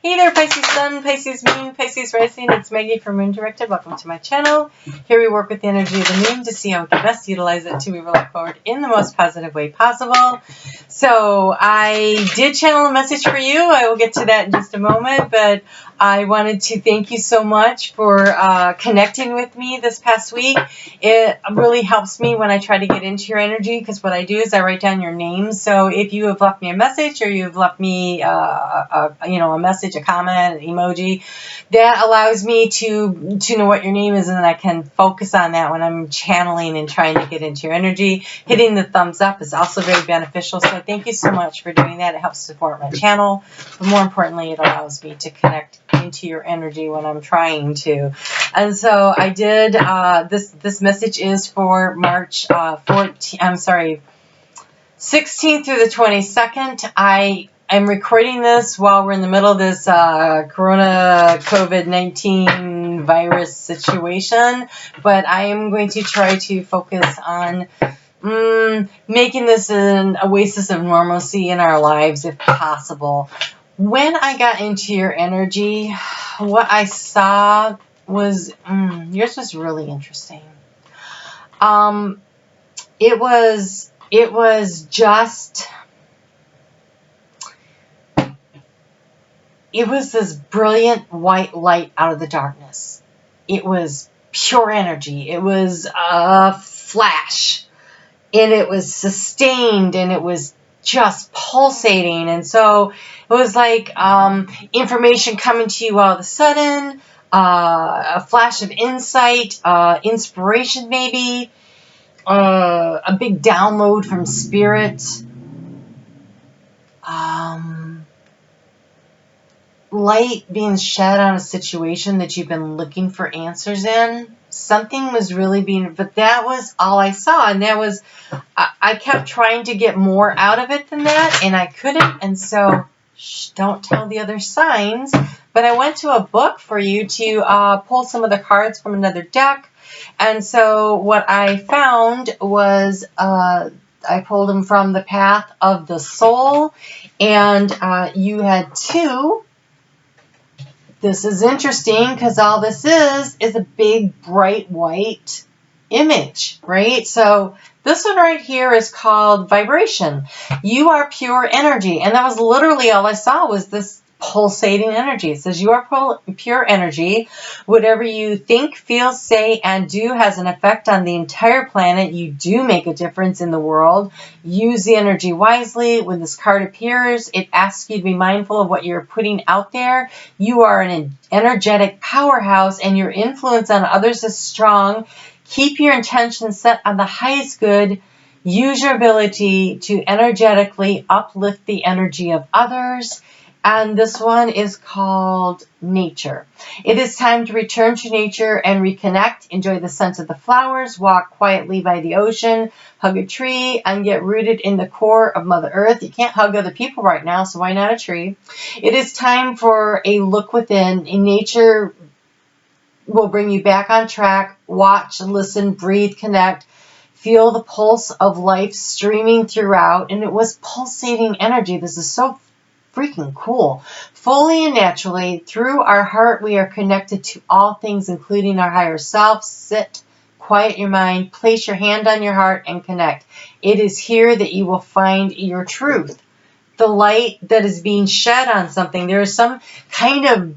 Hey there, Pisces Sun, Pisces Moon, Pisces Rising. It's Maggie from Moon Directed. Welcome to my channel. Here we work with the energy of the moon to see how we can best utilize it to move our life forward in the most positive way possible. So I did channel a message for you. I will get to that in just a moment, but I wanted to thank you so much for connecting with me this past week. It really helps me when I try to get into your energy, because what I do is I write down your names. So if you have left me a message, or you've left me a message, a comment, an emoji, that allows me to know what your name is, and then I can focus on that when I'm channeling and trying to get into your energy. Hitting the thumbs up is also very beneficial, so thank you so much for doing that. It helps support my channel, but more importantly, it allows me to connect into your energy when I'm trying to. And so I did, this message is for March 16th through the 22nd. I'm recording this while we're in the middle of this Corona COVID-19 virus situation, but I am going to try to focus on making this an oasis of normalcy in our lives if possible. When I got into your energy, what I saw was, yours was really interesting. It was this brilliant white light out of the darkness. It was pure energy. It was a flash, and it was sustained, and it was just pulsating. And so it was like information coming to you all of a sudden, a flash of insight, inspiration maybe, a big download from spirit. Light being shed on a situation that you've been looking for answers in. Something was really but that was all I saw. And that was, I kept trying to get more out of it than that, and I couldn't. And so, don't tell the other signs. But I went to a book for you to pull some of the cards from another deck. And so what I found was, I pulled them from the Path of the Soul. And you had two. This is interesting because all this is a big bright white image, right? So this one right here is called vibration. You are pure energy. And that was literally all I saw was this pulsating energy. It says you are pure energy. Whatever you think, feel, say, and do has an effect on the entire planet. You do make a difference in the world. Use the energy wisely. When this card appears, it asks you to be mindful of what you're putting out there. You are an energetic powerhouse, and your influence on others is strong. Keep your intentions set on the highest good. Use your ability to energetically uplift the energy of others. And this one is called Nature. It is time to return to nature and reconnect. Enjoy the scent of the flowers. Walk quietly by the ocean. Hug a tree and get rooted in the core of Mother Earth. You can't hug other people right now, so why not a tree? It is time for a look within. Nature will bring you back on track. Watch, listen, breathe, connect. Feel the pulse of life streaming throughout. And it was pulsating energy. This is so freaking cool. Fully and naturally, through our heart, we are connected to all things, including our higher self. Sit, quiet your mind, place your hand on your heart, and connect. It is here that you will find your truth. The light that is being shed on something. There is some kind of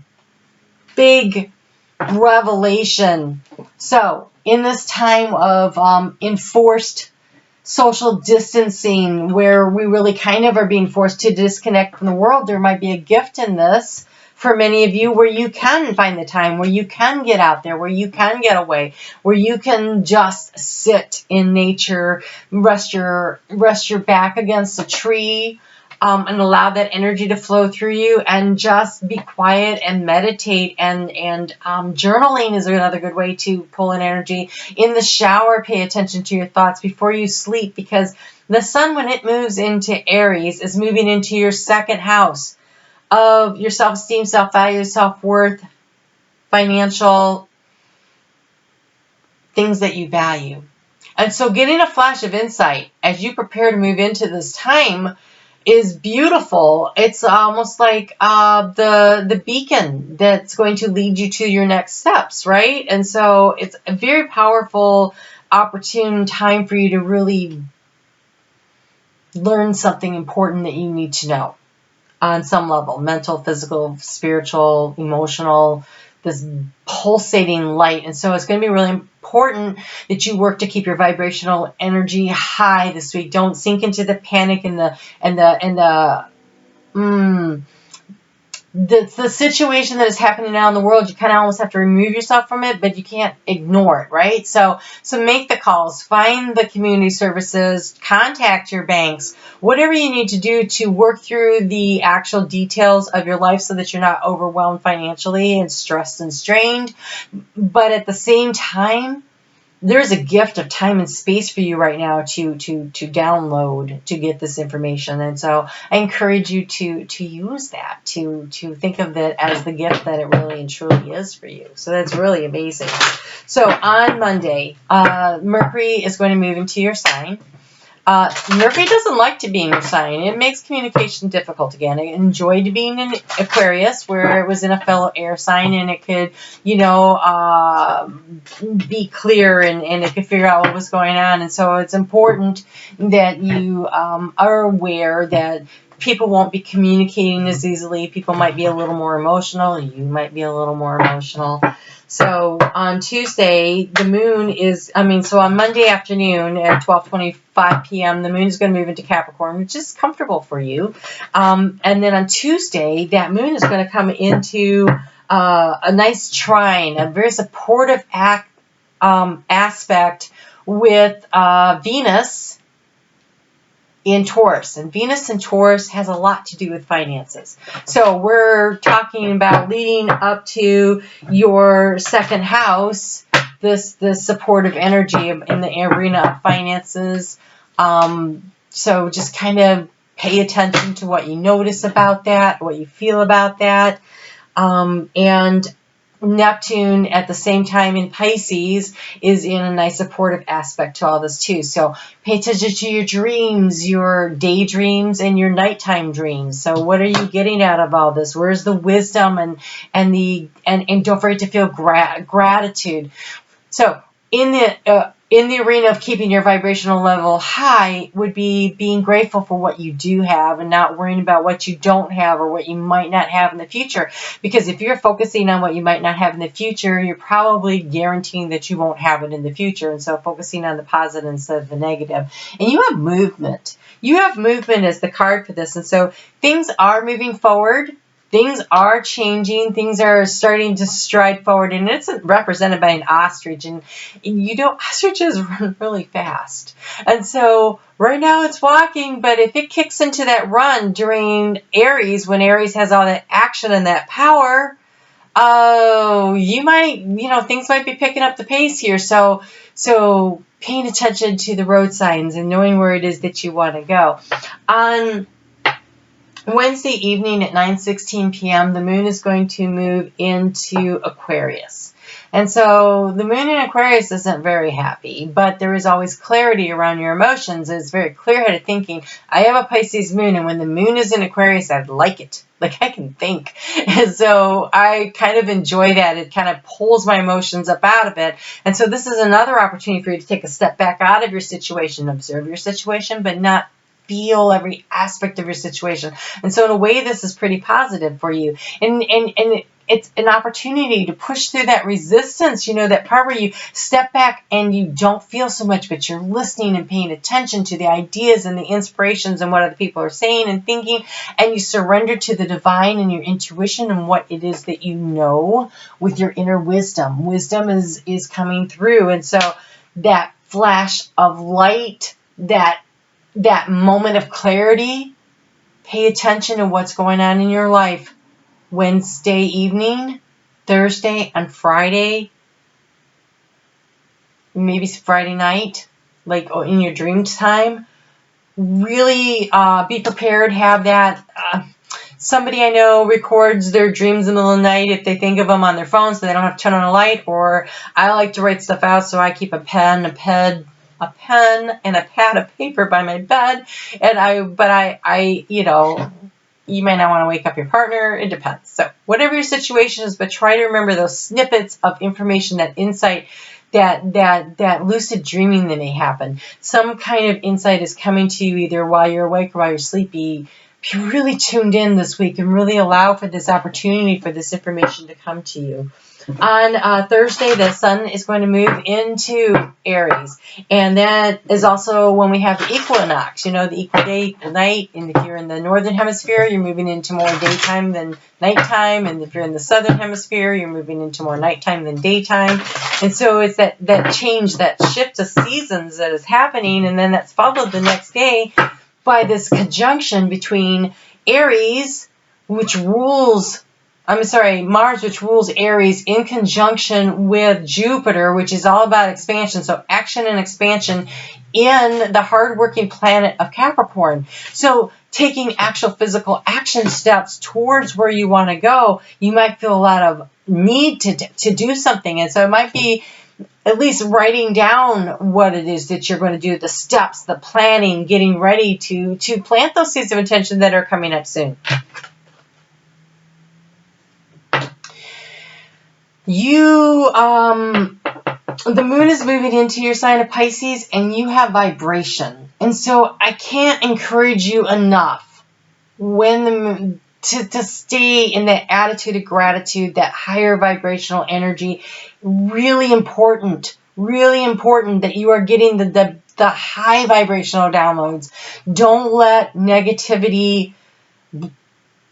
big revelation. So, in this time of enforced social distancing, where we really kind of are being forced to disconnect from the world, there might be a gift in this for many of you, where you can find the time, where you can get out there, where you can get away, where you can just sit in nature, rest your back against a tree, and allow that energy to flow through you, and just be quiet and meditate. And journaling is another good way to pull in energy. In the shower, pay attention to your thoughts before you sleep, because the sun, when it moves into Aries, is moving into your second house of your self-esteem, self-value, self-worth, financial things that you value. And so getting a flash of insight as you prepare to move into this time is beautiful. It's almost like the beacon that's going to lead you to your next steps, right? And so it's a very powerful, opportune time for you to really learn something important that you need to know on some level: mental, physical, spiritual, emotional, this pulsating light. And so it's going to be really important that you work to keep your vibrational energy high this week. Don't sink into the panic and the situation that is happening now in the world. You kind of almost have to remove yourself from it, but you can't ignore it, right? So make the calls, find the community services, contact your banks, whatever you need to do to work through the actual details of your life so that you're not overwhelmed financially and stressed and strained. But at the same time, there's a gift of time and space for you right now to download, to get this information. And so I encourage you to use that, to think of it as the gift that it really and truly is for you. So that's really amazing. So on Monday, Mercury is going to move into your sign. Mercury doesn't like to be in your sign. It makes communication difficult again. I enjoyed being in Aquarius, where it was in a fellow air sign, and it could, be clear, and it could figure out what was going on. And so it's important that you are aware that people won't be communicating as easily. People might be a little more emotional. You might be a little more emotional. So on Tuesday, the moon is, so on Monday afternoon at 12:25 p.m., the moon is going to move into Capricorn, which is comfortable for you. And then on Tuesday, that moon is going to come into a nice trine, a very supportive aspect with Venus in Taurus. And Venus in Taurus has a lot to do with finances. So we're talking about leading up to your second house, this supportive energy in the arena of finances. So just kind of pay attention to what you notice about that, what you feel about that. And Neptune at the same time in Pisces is in a nice supportive aspect to all this too. So pay attention to your dreams, your daydreams, and your nighttime dreams. So what are you getting out of all this? Where's the wisdom and don't forget to feel gratitude. So in the arena of keeping your vibrational level high would be being grateful for what you do have and not worrying about what you don't have or what you might not have in the future. Because if you're focusing on what you might not have in the future, you're probably guaranteeing that you won't have it in the future. And so focusing on the positive instead of the negative. And you have movement. You have movement as the card for this. And so things are moving forward. Things are changing. Things are starting to stride forward, and it's represented by an ostrich. And ostriches run really fast. And so right now it's walking, but if it kicks into that run during Aries, when Aries has all that action and that power, you might, things might be picking up the pace here. So paying attention to the road signs and knowing where it is that you want to go. On Wednesday evening at 9:16 p.m., the moon is going to move into Aquarius. And so the moon in Aquarius isn't very happy, but there is always clarity around your emotions. It's very clear-headed thinking. I have a Pisces moon, and when the moon is in Aquarius, I like it. Like, I can think. And so I kind of enjoy that. It kind of pulls my emotions up out of it. And so this is another opportunity for you to take a step back out of your situation, observe your situation, but not feel every aspect of your situation. And so in a way, this is pretty positive for you. And it's an opportunity to push through that resistance, that part where you step back and you don't feel so much, but you're listening and paying attention to the ideas and the inspirations and what other people are saying and thinking, and you surrender to the divine and your intuition and what it is that you know with your inner wisdom. Wisdom is coming through. And so that flash of light, that moment of clarity, pay attention to what's going on in your life. Wednesday evening, Thursday, and Friday, maybe Friday night, like in your dream time. Really be prepared. Have that. Somebody I know records their dreams in the middle of the night if they think of them on their phone so they don't have to turn on a light. Or I like to write stuff out, so I keep a pen, a pad, a pen and a pad of paper by my bed, and I, you know, you might not want to wake up your partner. It depends. So whatever your situation is, but try to remember those snippets of information, that insight, that lucid dreaming that may happen. Some kind of insight is coming to you either while you're awake or while you're sleepy. Be really tuned in this week and really allow for this opportunity for this information to come to you. On Thursday, the sun is going to move into Aries, and that is also when we have the equinox, you know, the equal day, the night, and if you're in the northern hemisphere, you're moving into more daytime than nighttime, and if you're in the southern hemisphere, you're moving into more nighttime than daytime, and so it's that change, that shift of seasons that is happening, and then that's followed the next day by this conjunction between Aries, which rules Mars, which rules Aries, in conjunction with Jupiter, which is all about expansion. So action and expansion in the hardworking planet of Capricorn. So taking actual physical action steps towards where you want to go, you might feel a lot of need to do something. And so it might be at least writing down what it is that you're going to do, the steps, the planning, getting ready to plant those seeds of intention that are coming up soon. The moon is moving into your sign of Pisces, and you have vibration. And so I can't encourage you enough when the moon, to stay in that attitude of gratitude, that higher vibrational energy. Really important that you are getting the high vibrational downloads. Don't let negativity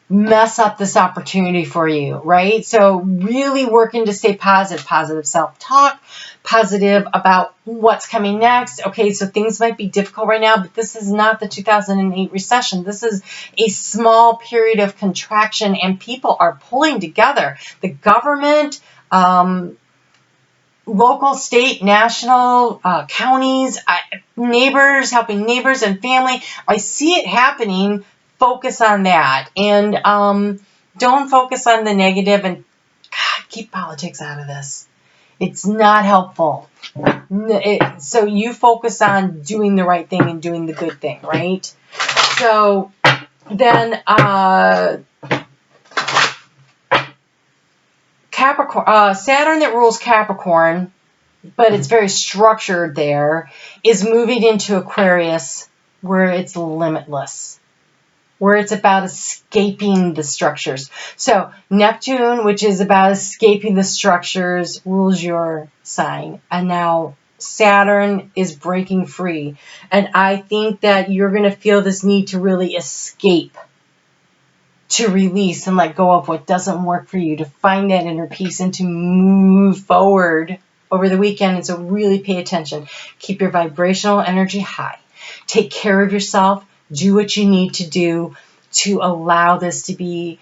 mess up this opportunity for you, right? So really working to stay positive self-talk, positive about what's coming next. Okay, so things might be difficult right now, but this is not the 2008 recession. This is a small period of contraction, and people are pulling together. The government, local, state, national, counties, neighbors, helping neighbors and family. I see it happening. Focus on that, and don't focus on the negative, and keep politics out of this. It's not helpful. So you focus on doing the right thing and doing the good thing, right? So then Capricorn, Saturn that rules Capricorn, but it's very structured there, is moving into Aquarius, where it's limitless, where it's about escaping the structures. So Neptune, which is about escaping the structures, rules your sign. And now Saturn is breaking free. And I think that you're going to feel this need to really escape, to release and let go of what doesn't work for you, to find that inner peace and to move forward over the weekend. And so really pay attention. Keep your vibrational energy high. Take care of yourself. Do what you need to do to allow this to be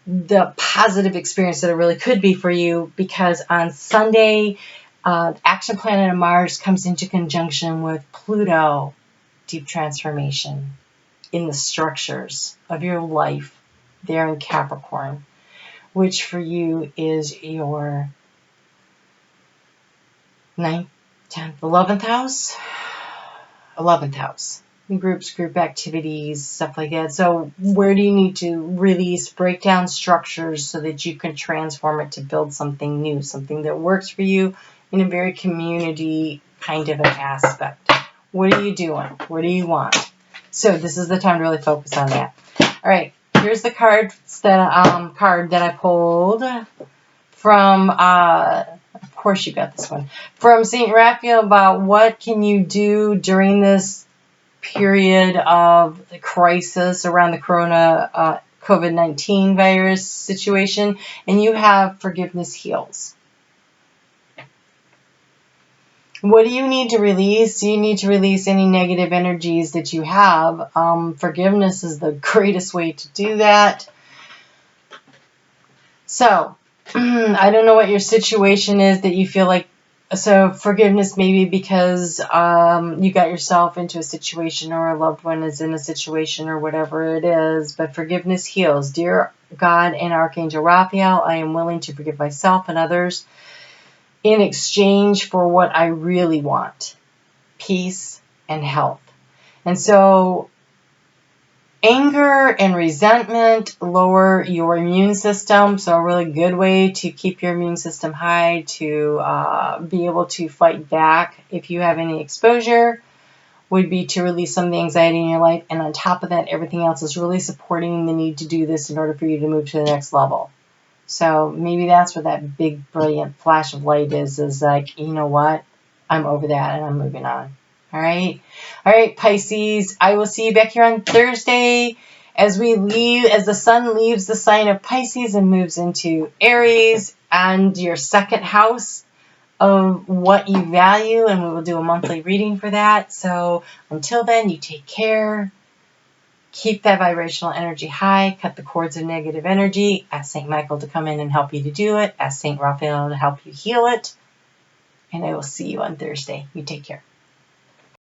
the positive experience that it really could be for you, because on Sunday, action planet of Mars comes into conjunction with Pluto, deep transformation in the structures of your life there in Capricorn, which for you is your 9th, 10th, 11th house. 11th house. Group activities, stuff like that. So where do you need to release, break down structures so that you can transform it to build something new, something that works for you in a very community kind of an aspect? What are you doing? What do you want? So this is the time to really focus on that. All right, here's the card that I pulled from, of course you got this one, from St. Raphael, about what can you do during this period of the crisis around the corona COVID-19 virus situation. And you have forgiveness heals. What do you need to release? Do you need to release any negative energies that you have? Forgiveness is the greatest way to do that. So I don't know what your situation is that you feel like. So forgiveness maybe because you got yourself into a situation, or a loved one is in a situation, or whatever it is. But forgiveness heals. Dear God and Archangel Raphael, I am willing to forgive myself and others in exchange for what I really want. peace, and health. And so anger and resentment lower your immune system. So a really good way to keep your immune system high, to be able to fight back if you have any exposure, would be to release some of the anxiety in your life. And on top of that, everything else is really supporting the need to do this in order for you to move to the next level. So maybe that's where that big, brilliant flash of light is like, you know what? I'm over that and I'm moving on. All right. All right, Pisces. I will see you back here on Thursday as the sun leaves the sign of Pisces and moves into Aries and your second house of what you value. And we will do a monthly reading for that. So until then, you take care. Keep that vibrational energy high. Cut the cords of negative energy. Ask St. Michael to come in and help you to do it. Ask St. Raphael to help you heal it. And I will see you on Thursday. You take care.